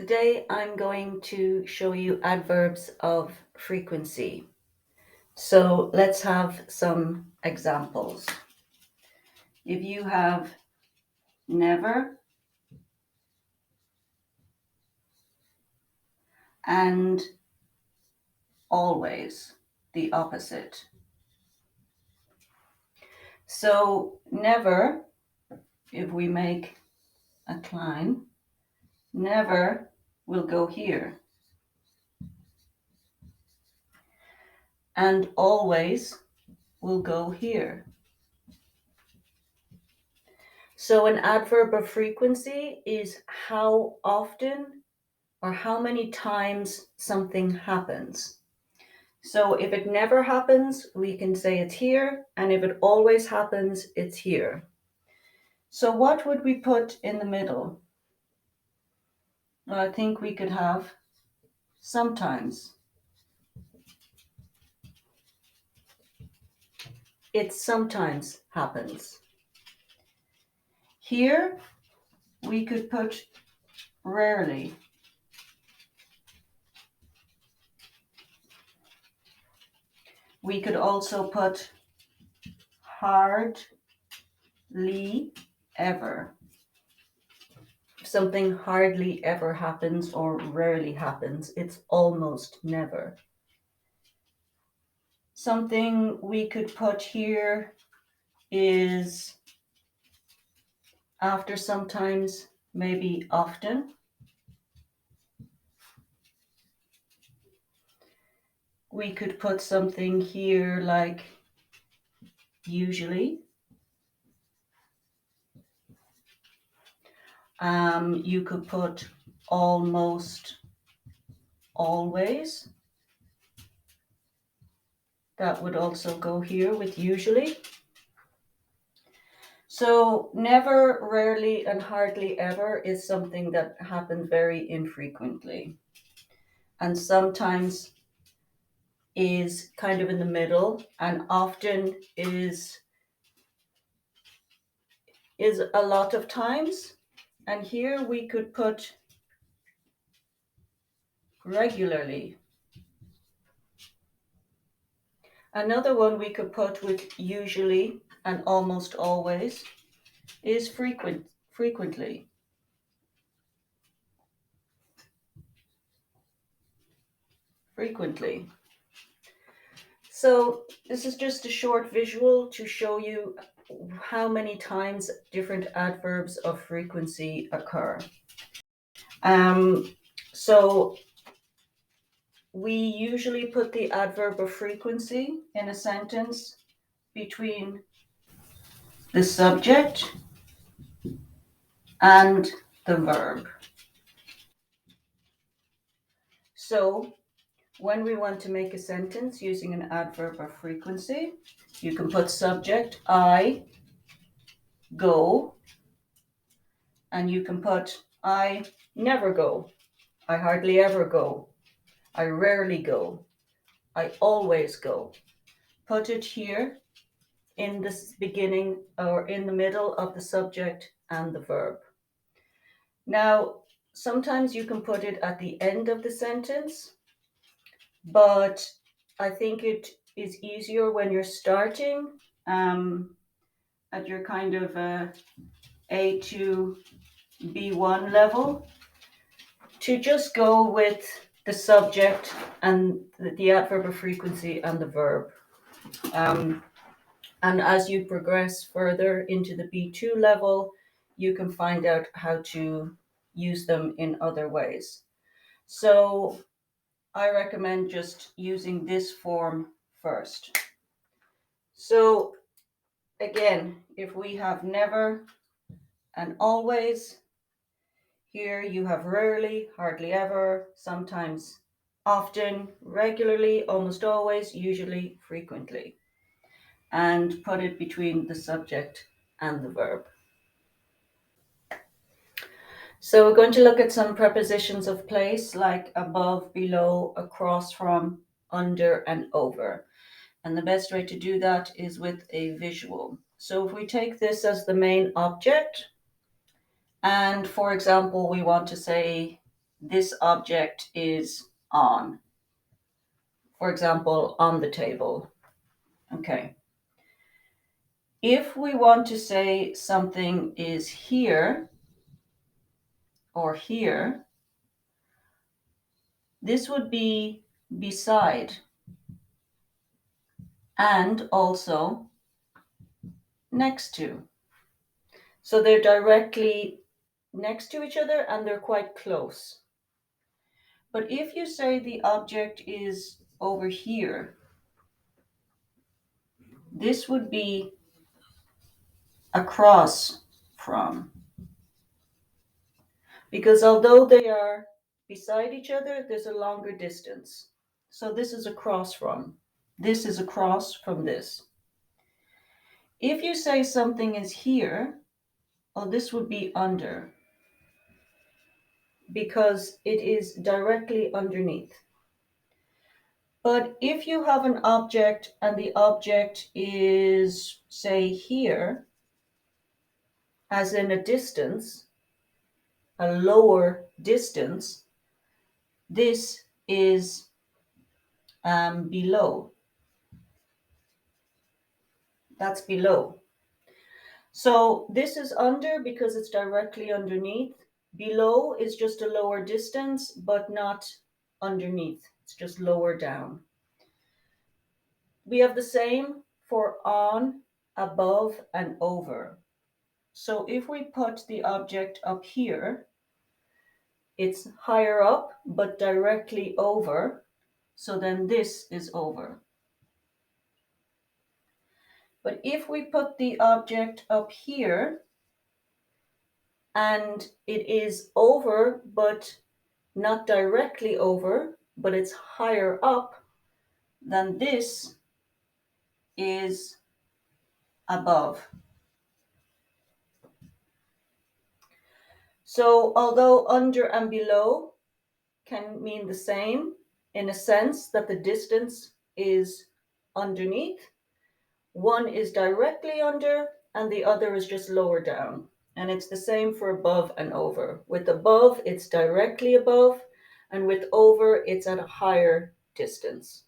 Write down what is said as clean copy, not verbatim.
Today I'm going to show you adverbs of frequency. So let's have some examples. If you have never and always, the opposite. So never, if we make a cline, never will go here. And always will go here. So an adverb of frequency is how often or how many times something happens. So if it never happens, we can say it's here, and if it always happens, it's here. So what would we put in the middle? Well, I think we could have sometimes. It sometimes happens. Here, we could put rarely. We could also put hardly ever. If something hardly ever happens or rarely happens, it's almost never. Something we could put here is after sometimes, maybe often. We could put something here like usually. You could put almost always. That would also go here with usually. So never, rarely, and hardly ever is something that happens very infrequently. And sometimes is kind of in the middle, and often is a lot of times. And here we could put regularly. Another one we could put with usually and almost always is frequently. Frequently. So this is just a short visual to show you how many times different adverbs of frequency occur. So we usually put the adverb of frequency in a sentence between the subject and the verb. So when we want to make a sentence using an adverb of frequency, you can put subject, I go, and you can put I never go, I hardly ever go, I rarely go, I always go. Put it here in the beginning or in the middle of the subject and the verb. Now, sometimes you can put it at the end of the sentence, but I think it is easier when you're starting at your kind of A to B1 level to just go with the subject and the adverb of frequency and the verb. And as you progress further into the B2 level, you can find out how to use them in other ways. So I recommend just using this form first. So again, if we have never and always, here you have rarely, hardly ever, sometimes, often, regularly, almost always, usually, frequently. And put it between the subject and the verb. So we're going to look at some prepositions of place like above, below, across from, under, and over. And the best way to do that is with a visual. So if we take this as the main object, and for example, we want to say this object is on. For example, on the table. Okay. If we want to say something is here or here, this would be beside and also next to. So they're directly next to each other and they're quite close. But if you say the object is over here, this would be across from. Because although they are beside each other, there's a longer distance. So this is across from. This is across from this. If you say something is here, oh, this would be under, because it is directly underneath. But if you have an object and the object is, say, here, as in a distance, a lower distance, this is below. That's below. So this is under because it's directly underneath. Below is just a lower distance, but not underneath. It's just lower down. We have the same for on, above, and over. So if we put the object up here, it's higher up, but directly over. So then this is over. But if we put the object up here, and it is over, but not directly over, but it's higher up, then this is above. So although under and below can mean the same in a sense that the distance is underneath, one is directly under and the other is just lower down. And it's the same for above and over. With above, it's directly above, and with over, it's at a higher distance.